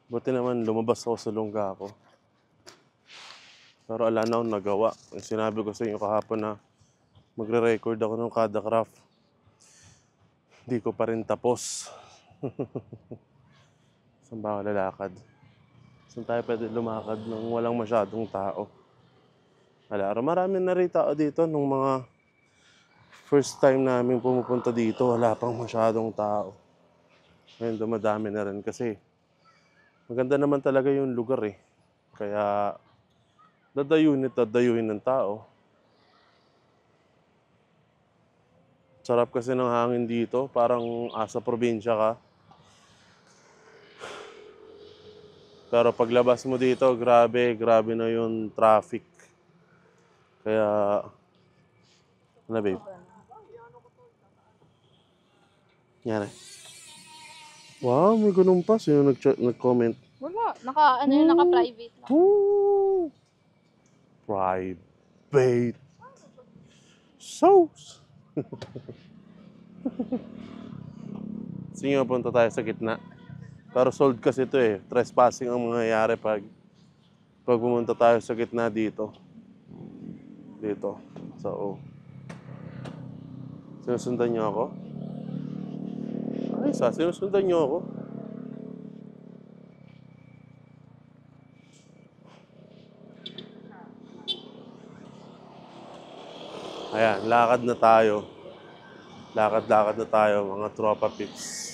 Buti naman lumabas ako sa lungga ko. Pero ala na akong nagawa. Yung sinabi ko sa inyo kahapon na magre-record ako ng kada craft. Hindi ko pa rin tapos. Saan ba ako lalakad? Saan tayo pwede lumakad nang walang masyadong tao? Alaro, marami na rin tao dito nung mga first time namin pumupunta dito. Wala pang masyadong tao. Ngayon dumadami na rin kasi maganda naman talaga yung lugar eh. Kaya dadayuhin ng tao. Sarap kasi ng hangin dito, parang asa probinsya ka. Pero paglabas mo dito, grabe na yung traffic. Kaya, ano babe? Yan eh. Wow, may ganun pa. Sino nag-comment? Wala, naka-private lang. Ooh, private sauce. Sige, punta tayo sa gitna. Pero sold kasi ito eh. Trespassing ang mangyayari pag pumunta tayo sa gitna dito. Dito. So, sinusundan niyo ako? Ay, sinusundan niyo ako? Ayan, lakad na tayo. Lakad-lakad na tayo, mga tropa pips.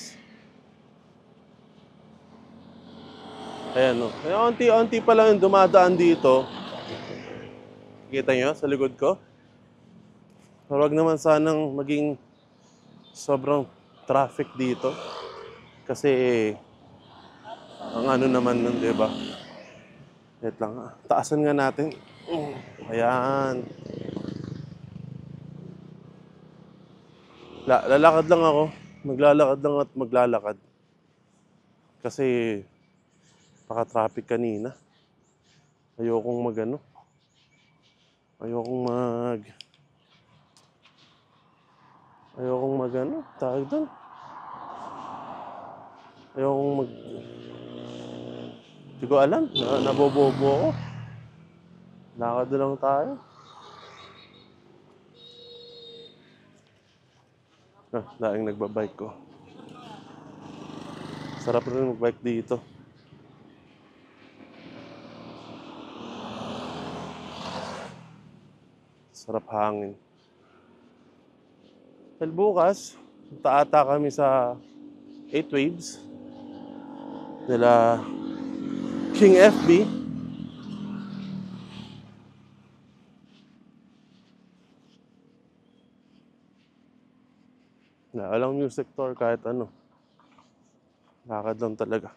Ayan, no. Ayan, onti-onti pa lang yung dumadaan dito. Kita nyo sa likod ko? Pero wag naman sanang maging sobrang traffic dito. Kasi, ang ano naman nun, di ba? Wait lang, taasan nga natin. Ayan. Lalakad lang ako. Maglalakad lang at maglalakad. Kasi, paka-traffic kanina. Ayokong mag-ano. Ayokong mag-ano. Tawag doon. Ayokong mag... Hindi ko alam. Nabobobo ako. Lakad na lang tayo. Daing nagbabike ko. Sarap rin magbike dito. Sarap hangin. Well, bukas, ata kami sa 8 Waves nila King FB. Na walang music tour kahit ano. Lakad lang talaga.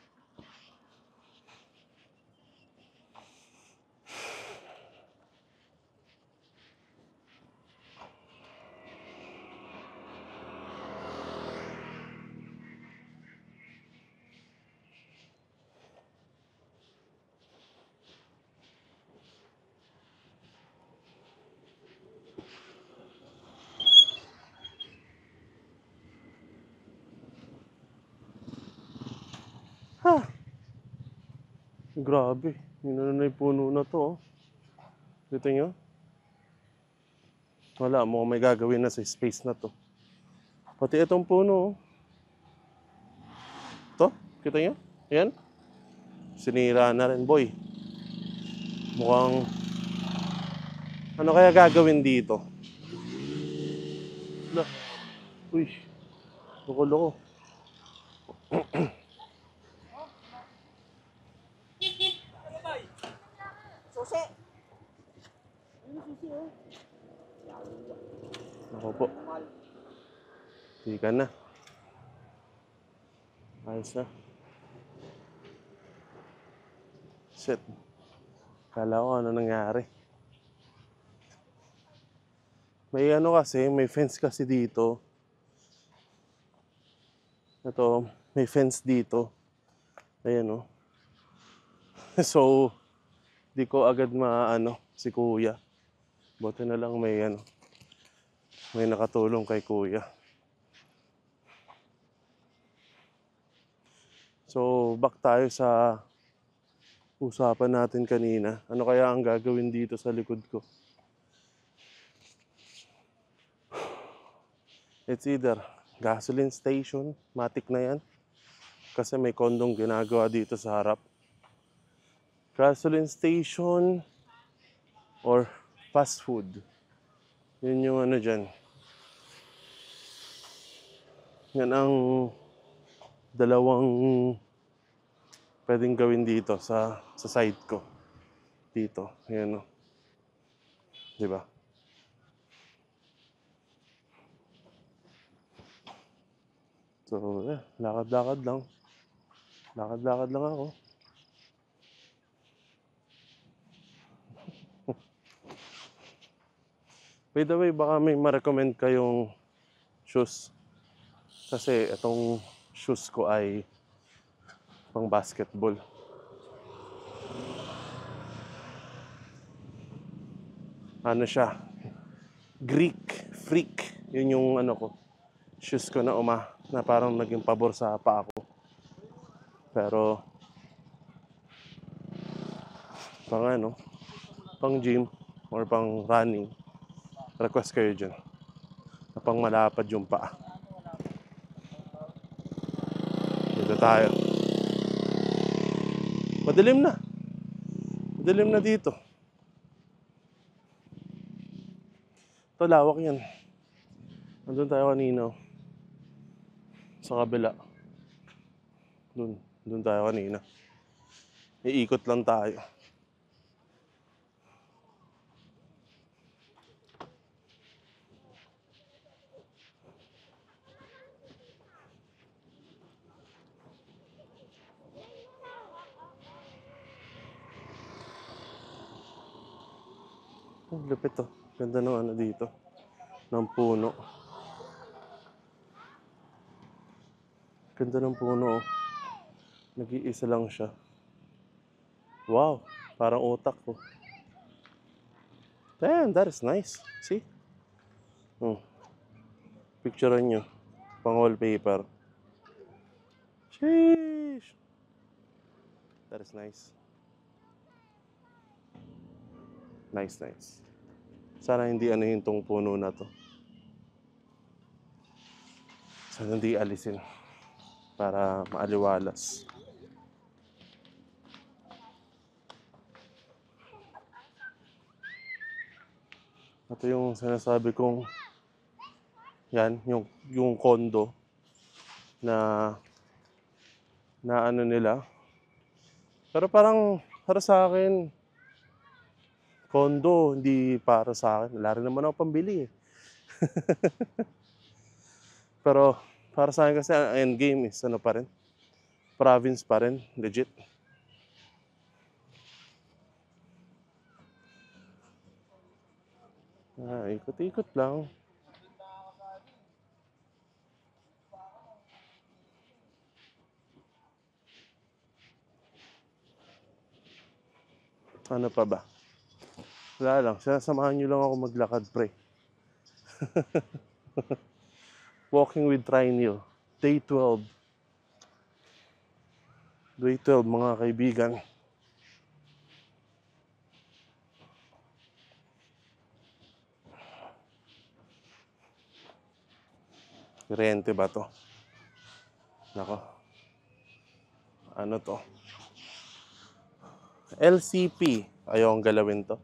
Ha! Grabe. Yun na yung puno na to. Oh. Dito nyo? Wala, mukhang may gagawin na sa space na to. Pati itong puno. Oh. To, kita nyo? Yan. Sinira na rin, boy. Mukhang... Ano kaya gagawin dito? Wala. Uy. Loko-loko. Susi! Ako po. Hindi ka na. Ayos na. Shit. Kala ko ano nangyari. May ano kasi, may fence kasi dito. Ito, may fence dito. Ayan, oh. So, di ko agad maano si kuya. Buti na lang may ano, may nakatulong kay kuya. So, back tayo sa usapan natin kanina. Ano kaya ang gagawin dito sa likod ko? It's either gasoline station, matik na yan. Kasi may kondong ginagawa dito sa harap. Gasoline station or fast food. Yun yung ano dyan. Yan ang dalawang pwedeng gawin dito sa side ko. Dito. Ayan o. Diba? So, lakad-lakad lang. Lakad-lakad lang ako. By the way, baka may ma-recommend kayong shoes. Kasi itong shoes ko ay pang basketball. Ano siya? Greek Freak. Yun yung ano ko. Shoes ko na parang naging pabor sa paa ko. Pero pang ano, pang gym or pang running, request kayo dyan. Na pang malapad yung paa. Dito tayo. Madilim na. Madilim na dito. Ito, lawak yan. Nandun tayo kanina. Sa kabila. Doon tayo kanina. Iikot lang tayo. Ang lupit to. Ganda ng ano dito. Ng puno. Ganda ng puno. Oh. Nag-iisa lang siya. Wow. Parang utak ko. Damn, that is nice. See? Picturean nyo. Pang wallpaper. Sheesh. That is nice. Nice. Sana hindi anuhin tong puno na to. Sana hindi alisin. Para maaliwalas. Ito yung sinasabi kong yan, yung condo na ano nila. Pero parang para sa akin, condo, hindi para sa akin. Wala rin naman ako pambili eh. Pero para sa akin kasi ang endgame is ano pa rin. Province pa rin, legit. Ikot-ikot lang. Ano pa ba? Wala lang. Samahan nyo lang ako maglakad, pre. Walking with Trinil. Day 12. Day 12, mga kaibigan. Rente ba to? Nako. Ano to? LCP. Ayaw ang galawin to.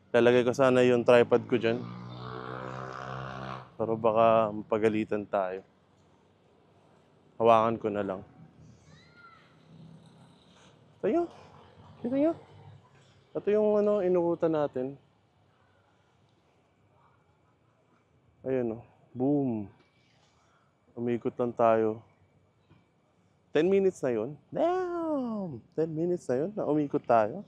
Lalagay ko sana yung tripod ko dyan. Pero baka mapagalitan tayo. Hawakan ko na lang. Ito yun. Kita nyo? Ito yung ano, inukutan natin. Ayun o. Boom. Umikot lang tayo. 10 minutes na yun. Damn! 10 minutes na yun na umikot tayo.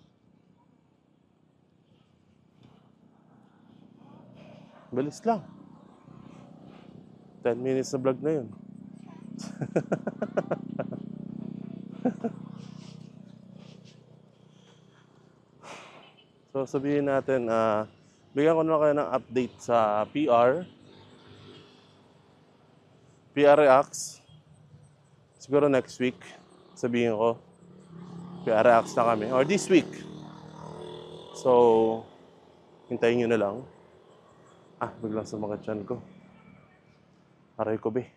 Bilis lang. 10 minutes na vlog na yun. So sabihin natin, bigyan ko na kayo ng update sa PR. PR Reacts. Siguro next week. sabihin ko, kaya relax na kami. Or this week. So, hintayin nyo na lang. Biglang sumakit tiyan ko. Aray ko, be.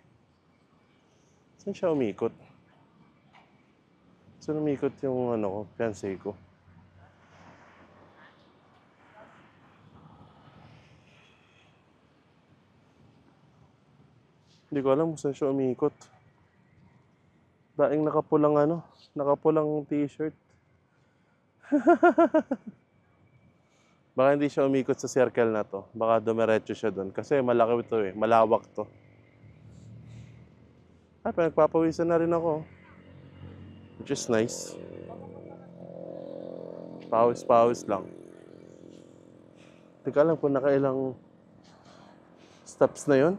Saan siya umikot? Saan umikot yung fiancé ko? Hindi ko alam kung saan siya umikot. Daing nakapulang t-shirt. Baka hindi siya umikot sa circle na to. Baka dumiretso siya doon. Kasi malaki ito eh. Malawak to. Pinagpapawisan na rin ako. Which is nice. Pawis-pawis lang. Hindi ko alam kung nakailang steps na yun.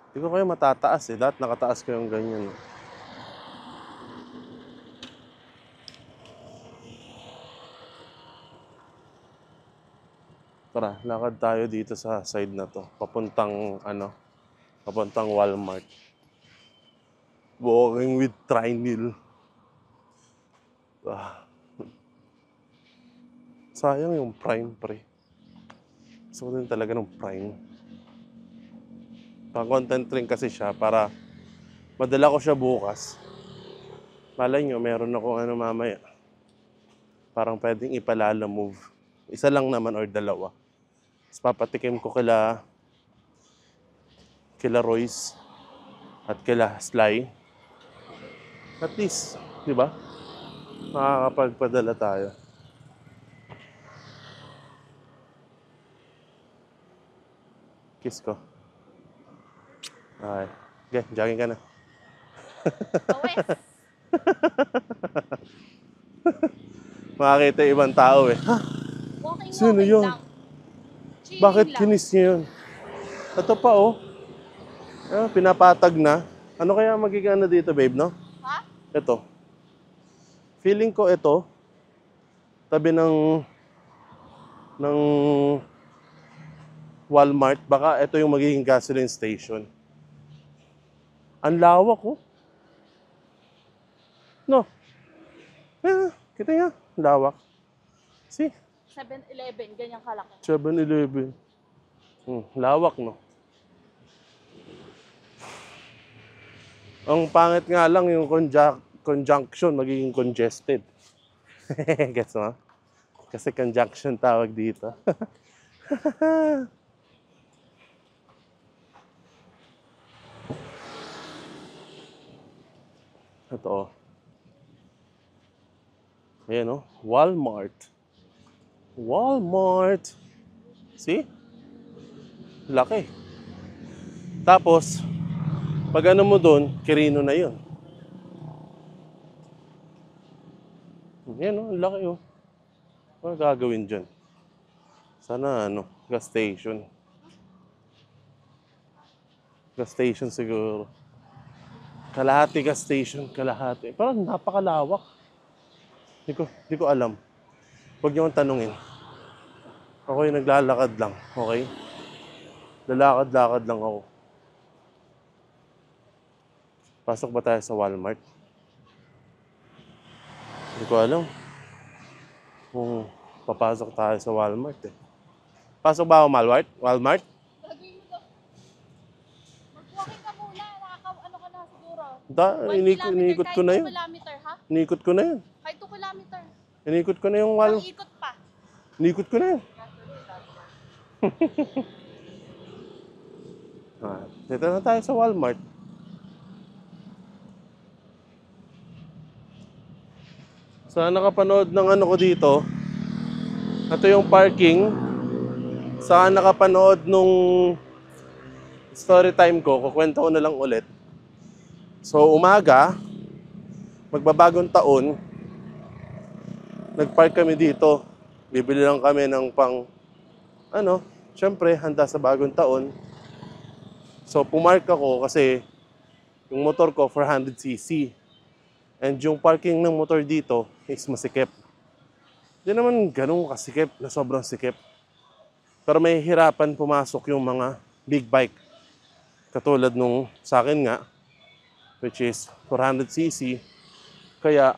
Hindi ko kayo matataas eh. Dahil nakataas ko yung ganyan. Tara, lakad tayo dito sa side na to. Papuntang Walmart. Walking with Trinil. Sayang yung Prime, pre. Gusto ko din talaga ng Prime. Pang-content rin kasi siya para madala ko siya bukas. Malay nyo, meron ako mamaya. Parang pwedeng ipalala move. Isa lang naman or dalawa. Tapos papatikim ko kila Royce at kila Sly. At least, di ba? Makakapagpadala tayo. Kiss ko. Okay. Okay, jogging ka na. Pawis. Makakita yung ibang tao eh. Walking, Sino walking yun? lang. Chilling Bakit lang. kinis niya yun? Ito pa oh. Pinapatag na. Ano kaya magiging dito, babe, no? Ha? Ito. Feeling ko ito, tabi ng Walmart, baka ito yung magiging gasoline station. Ang lawak oh. No. Kita niya, lawak. See? 7-Eleven, ganyan kalaki. 7-Eleven. Lawak, no? Ang pangit nga lang yung conjunction, magiging congested. Gets mo? Kasi conjunction tawag dito. Ito, oh. Ayan, oh. Walmart. Walmart. See? Laki. Tapos, pag ano mo doon, Kirino na yun. Ayan, oh. Laki, oh. Ano gagawin dyan? Sana, gas station. Gas station siguro. Kalahati gas station, kalahati. Parang napakalawak. Di ko alam. Huwag niyo akong tanungin. Ako yung naglalakad lang, okay? Lalakad-lakad lang ako. Pasok ba tayo sa Walmart? Hindi ko alam kung papasok tayo sa Walmart eh. Pasok ba ako Walmart? Gagawin mo daw. Mag-walking ka muna. Ano ka na siguro? Inikot ko na yun. 2 kilometer, ha? Inikot ko na yun. Kahit 2 kilometer. Inikot ko na yung Ang ikot pa. Inikot ko na yun. Dito na tayo sa Walmart. Sa nakapanood ng ko dito, ito yung parking. Sa nakapanood nung story time ko, kukwento ko na lang ulit. So umaga, magbabagong taon, nagpark kami dito. Bibili lang kami ng syempre, handa sa bagong taon. So pumark ako kasi yung motor ko 400cc. And yung parking ng motor dito is masikip. Hindi naman ganun kasikip na sobrang sikip. Pero may hirapan pumasok yung mga big bike. Katulad nung sa akin nga, which is 400cc. Kaya,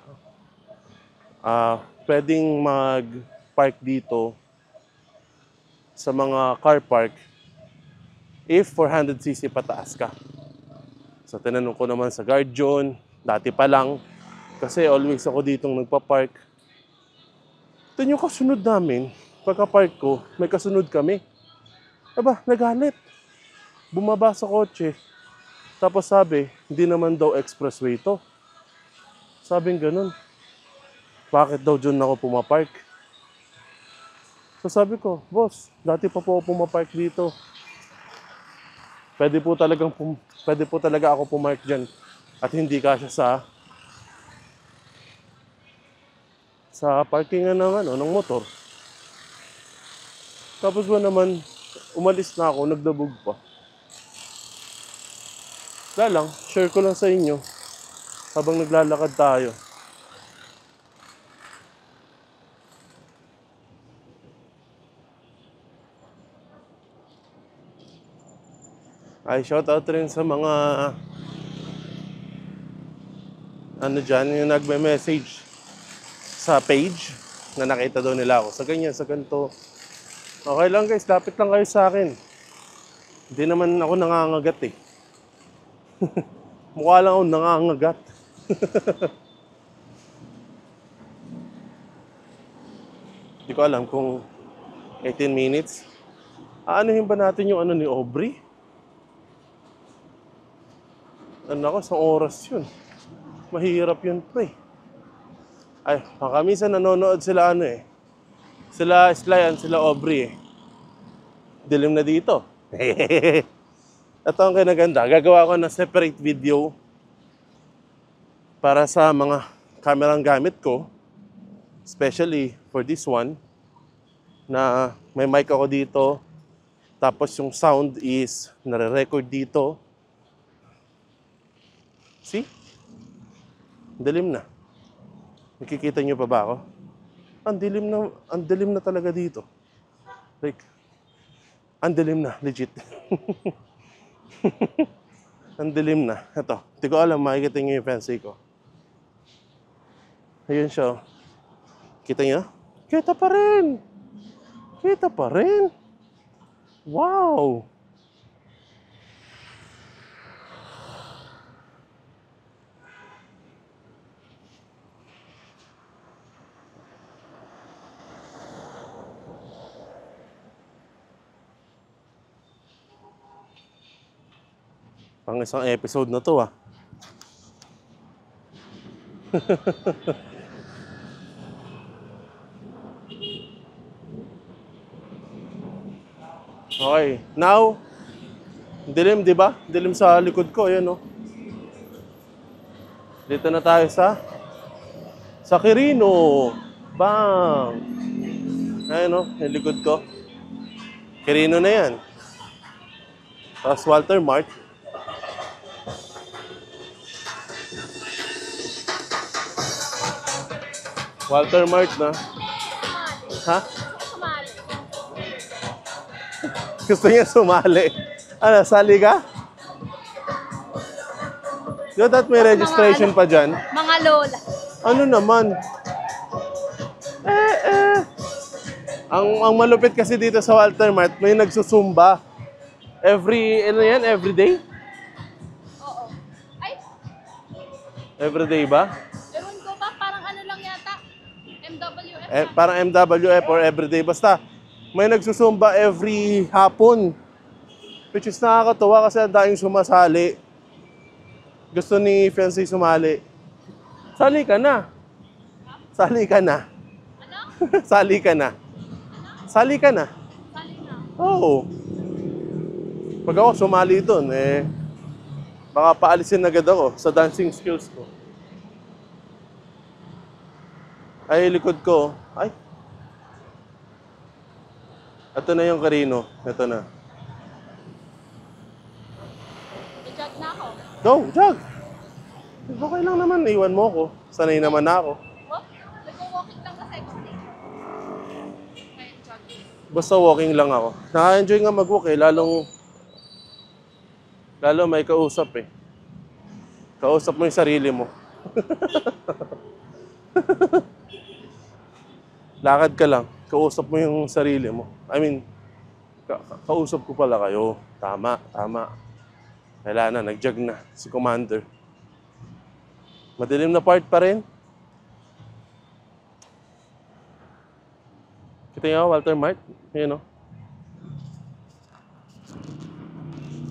pwedeng mag-park dito sa mga car park if 400cc pataas ka. So, tinanong ko naman sa Guardian, dati pa lang, kasi always ako ditong nagpa-park. Ito yung kasunod namin, pagka-park ko, may kasunod kami. Aba, nagalit. Bumaba sa kotse. Tapos sabi, hindi naman daw expressway to. Sabing ganun. Bakit daw dyan ako pumapark? So sabi ko, boss, dati pa po ako pumapark dito. Pwede po talaga ako pumark dyan at hindi kasya sa parkingan ng motor. Tapos ba naman, umalis na ako, nagdabog pa. Wala lang, share ko lang sa inyo habang naglalakad tayo. Ay, shoutout rin sa mga dyan, yung nagme-message sa page na nakita daw nila ako. Sa ganyan, sa ganito. Okay lang guys, lapit lang kayo sa akin. Hindi naman ako nangangagat eh. Mukha lang ako nangangagat. Hindi ko alam kung 18 minutes. Aanuhin ba natin yung ni Aubrey? Ako, isang oras yun. Mahirap yun, pre. Ay, baka minsan nanonood sila Sila Slyan, sila Aubrey eh. Dilim na dito. Ito ang kinaganda. Gagawa ko ng separate video para sa mga kamerang gamit ko. Especially for this one. Na may mic ako dito. Tapos yung sound is nare-record dito. See? Dilim na. Nakikita niyo pa ba ako? Ang dilim na talaga dito. Like, ang dilim na, legit. Ang dilim na. Ito, hindi ko alam, makikita niyo yung fancy ko. Ayun siya. Kita niyo? Kita pa rin! Kita pa rin! Wow! Pang isang episode na to ah. Okay, now, dilim, di ba? Dilim sa likod ko, ayan oh. Dito na tayo sa Quirino. Bang! Ayan oh, yung likod ko. Quirino na yan. Tapos Walter Mart. Walter Mart na. Ha? Sumali. Gusto niya sumali. Ano, sali ka? Di ba may registration pa dyan? Mga lola. Ano naman? Ang malupit kasi dito sa Walter Mart, may nagsusumba. Every day? Oo. Ay, Every day ba? ewan ko ba, parang ano lang yata. MWF. Parang MWF or everyday. Basta, may nagsusumba every hapon. Which is nakakatuwa kasi ang daming sumasali. Gusto ni Fancy sumali. Sali ka na. Sali ka na. Ano? Sali ka na. Sali ka na. Sali na. Oo. Pag ako sumali doon, baka paalisin agad ako sa dancing skills ko. Ay, likod ko. Ay. Ito na yung Quirino. Ito na. I-jog na ako. Go, jog! Okay lang naman, iwan mo ko. Sanay naman ako. Nag-walking lang kasi ako. Kaya jogging. Basta walking lang ako. Naka-enjoy nga mag-walk eh, lalo may kausap eh. Kausap mo yung sarili mo. Lakad ka lang, kausap mo yung sarili mo. I mean, kausap ko pala kayo. Tama, tama. Wala na, nag-jog na si Commander. Madilim na part pa rin. Kita niyo, Walter Mart? Yun o.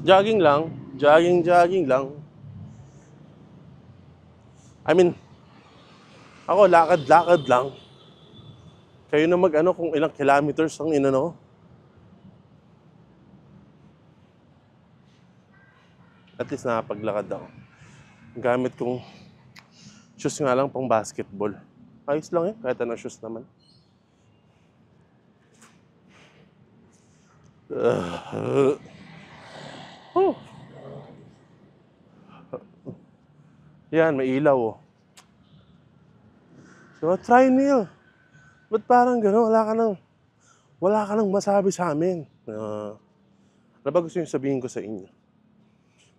Jogging lang. Jogging lang. I mean, ako lakad-lakad lang. Kayo na mag-ano kung ilang kilometers ang inano. At least nakapaglakad ako. Gamit kong shoes nga lang pang basketball. Ayos lang kahit anong shoes naman. Oh. Yan, may ilaw oh. So, try Neil. Ba't parang gano'n? Wala ka nang masabi sa amin. Ano ba gusto nyo sabihin ko sa inyo?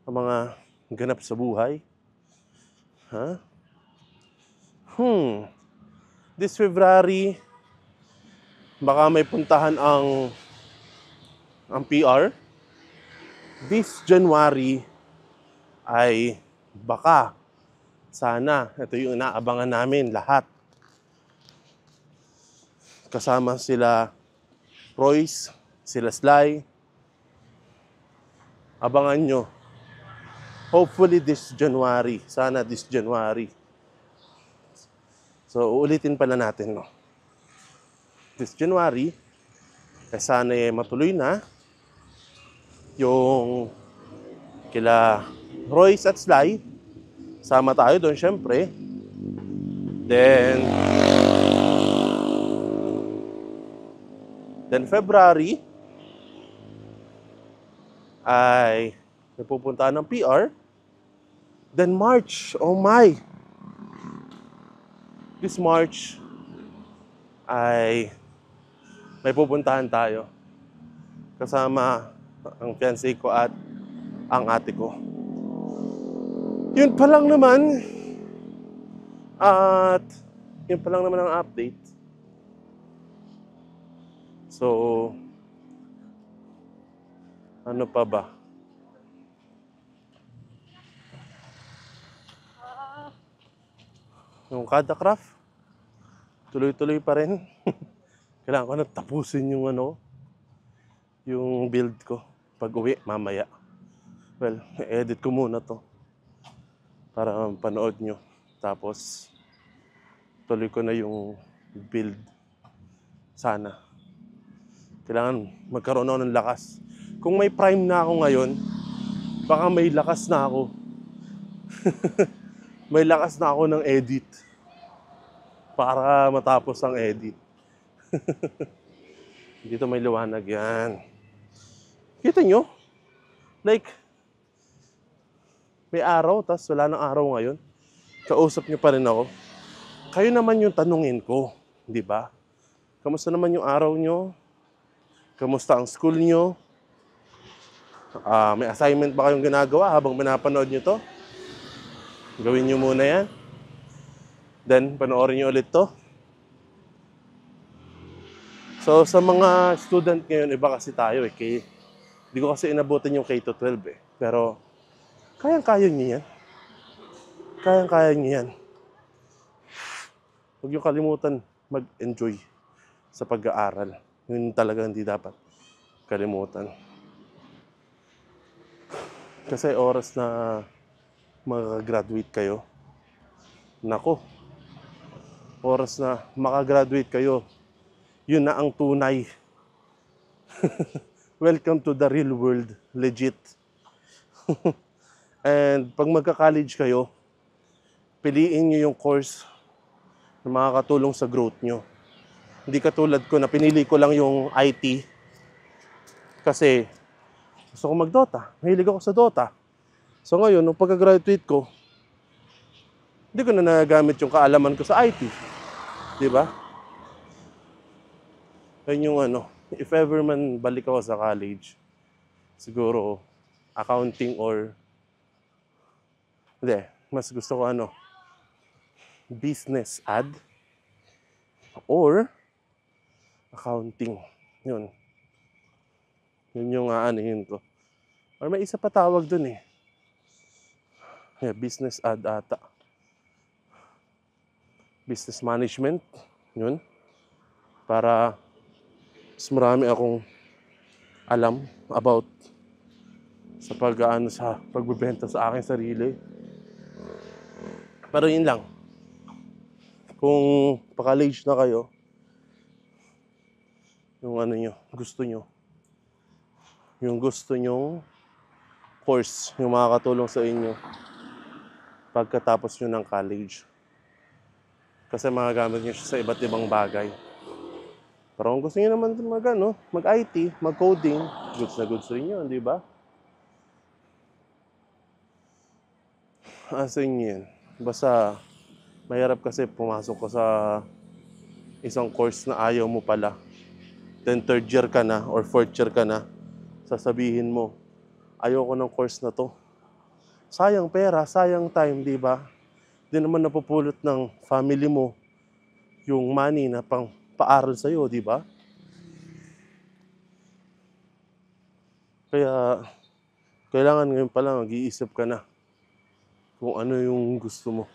Ang mga ganap sa buhay? Ha? This February, baka may puntahan ang PR. This January ay baka, sana, ito yung inaabangan namin lahat. Kasama sila Royce, sila Sly. Abangan nyo. Hopefully this January. Sana this January. So, uulitin pala natin, no? This January, sana matuloy na yung kila Royce at Sly. Sama tayo doon, syempre. Then February ay napupuntahan ng PR. Then March, oh my! This March ay may pupuntahan tayo. Kasama ang fiancé ko at ang ate ko. Yun pa lang naman. At yun pa lang naman ang update. So, ano pa ba? Yung kada craft, tuloy-tuloy pa rin. Kailangan ko na tapusin yung yung build ko pag uwi mamaya. Well, edit ko muna to para panood nyo. Tapos, tuloy ko na yung build. Sana. Kailangan magkaroon ako ng lakas. Kung may prime na ako ngayon, baka may lakas na ako. May lakas na ako ng edit. Para matapos ang edit. Dito may liwanag yan. Kita nyo? Like, may araw, tas wala nang araw ngayon. Kausap nyo pa rin ako. Kayo naman yung tanungin ko, di ba? Kamusta naman yung araw nyo? Kamusta ang school nyo? May assignment ba kayong ginagawa habang pinapanood nyo to? Gawin nyo muna yan. Then, panoorin nyo ulit to. So, sa mga student ngayon, iba kasi tayo eh. Hindi ko kasi inabutin yung K-12 eh. Pero, kayang-kaya nyo yan. Kayang-kaya nyo yan. Huwag yung kalimutan mag-enjoy sa pag-aaral. Yun talaga hindi dapat kalimutan. Kasi oras na mag-graduate kayo. Nako. Oras na makagraduate kayo. Yun na ang tunay. Welcome to the real world. Legit. And pag magka-college kayo, piliin nyo yung course na makakatulong sa growth nyo. Hindi katulad ko na pinili ko lang yung IT. Kasi gusto ko mag-Dota. Mahilig ako sa Dota. So ngayon, nung pagka-graduate ko, Hindi ko na nagagamit yung kaalaman ko sa IT. Di ba? Yun yung ano, if ever man balik ako sa college, siguro accounting or, hindi, mas gusto ko ano, business ad or accounting. Yun. Yun yung aanihin ko. Or may isa pa tawag dun eh. Yeah, business ad ata. Business management. Yun. Para mas marami akong alam about sa sa pagbebenta sa aking sarili. Pero yun lang. Kung pa-college na kayo, yung ano nyo, gusto nyong course, yung makakatulong sa inyo pagkatapos nyo ng college. Kasi magagamit nyo siya sa iba't ibang bagay. Pero kung gusto nyo naman mag-IT, mag-coding, goods na goods rin yun, di ba? Asa inyo yan? Basta, mahirap kasi pumasok ko sa isang course na ayaw mo pala. Then third year ka na or fourth year ka na, sasabihin mo, ayoko ng course na to. Sayang pera, sayang time, di ba? Di naman napupulot ng family mo yung money na pang paaral sa'yo, di ba? Kaya, kailangan ngayon pa lang mag-iisip ka na kung ano yung gusto mo.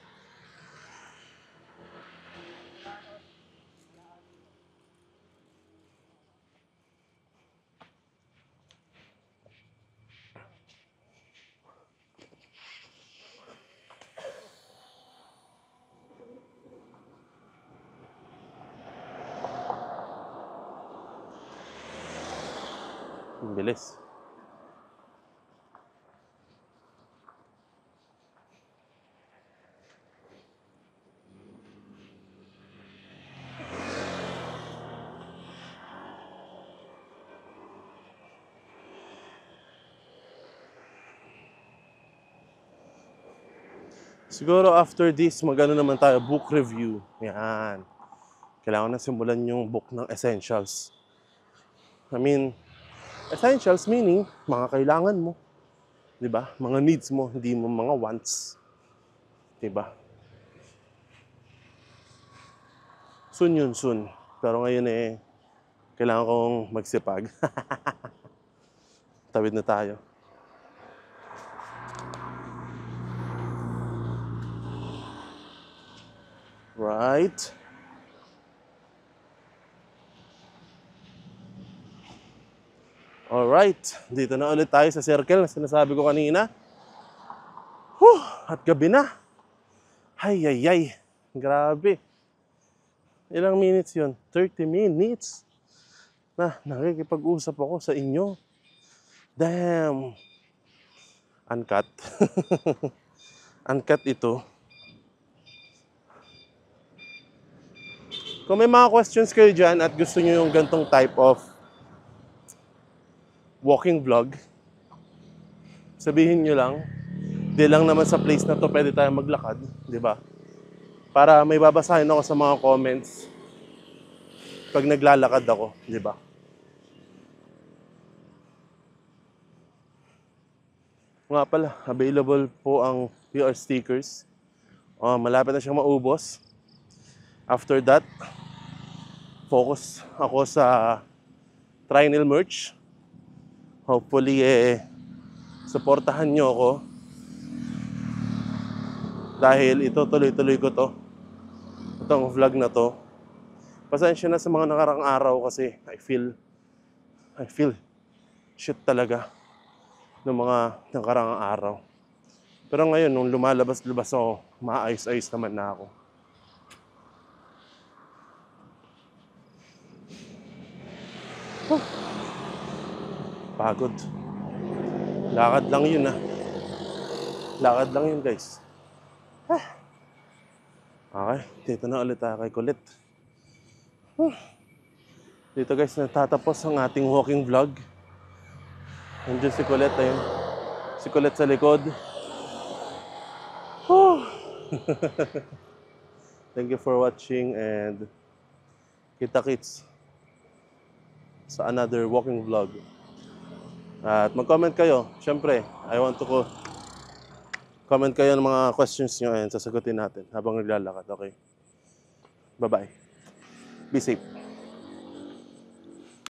Ang bilis. Siguro after this, magano naman tayo, book review. Yan. Kailangan na simulan yung book ng essentials. I mean, essentials meaning, mga kailangan mo. Di ba? Mga needs mo, hindi mo mga wants. Di ba? Soon yun, soon. Pero ngayon kailangan kong magsipag. Tawid na tayo. Right. Alright. Dito na ulit tayo sa circle na sinasabi ko kanina. At gabi na. Ay. Grabe. Ilang minutes yun? 30 minutes. Na nakikipag-usap ako sa inyo. Damn. Uncut. Uncut ito. Kung may mga questions kayo dyan at gusto nyo yung gantong type of walking vlog, sabihin nyo lang. Di lang naman sa place na to pwede tayo maglakad, di ba? Para may babasahin ako sa mga comments pag naglalakad ako, di ba? Nga pala, available po ang PR stickers. Malapit na siyang maubos. After that, focus ako sa Trinil merch. Hopefully, supportahan nyo ako. Dahil ito, tuloy-tuloy ko to. Itong vlog na to. Pasensya na sa mga nakarang araw kasi I feel shit talaga ng mga nakarang araw. Pero ngayon, nung lumalabas-labas ako, maayos-ayos naman na ako. Pagod. Lakad lang yun Lakad lang yun guys. Okay, dito na ulit tayo kay Kulit. Dito guys, natatapos ang ating walking vlog. Nandiyan si Kulit, ayun. Si Kulit sa likod. Thank you for watching and kita-kits sa another walking vlog. At mag-comment kayo. Siyempre, I want to comment kayo ng mga questions nyo and sasagutin natin habang naglalakad. Okay? Bye-bye. Be safe.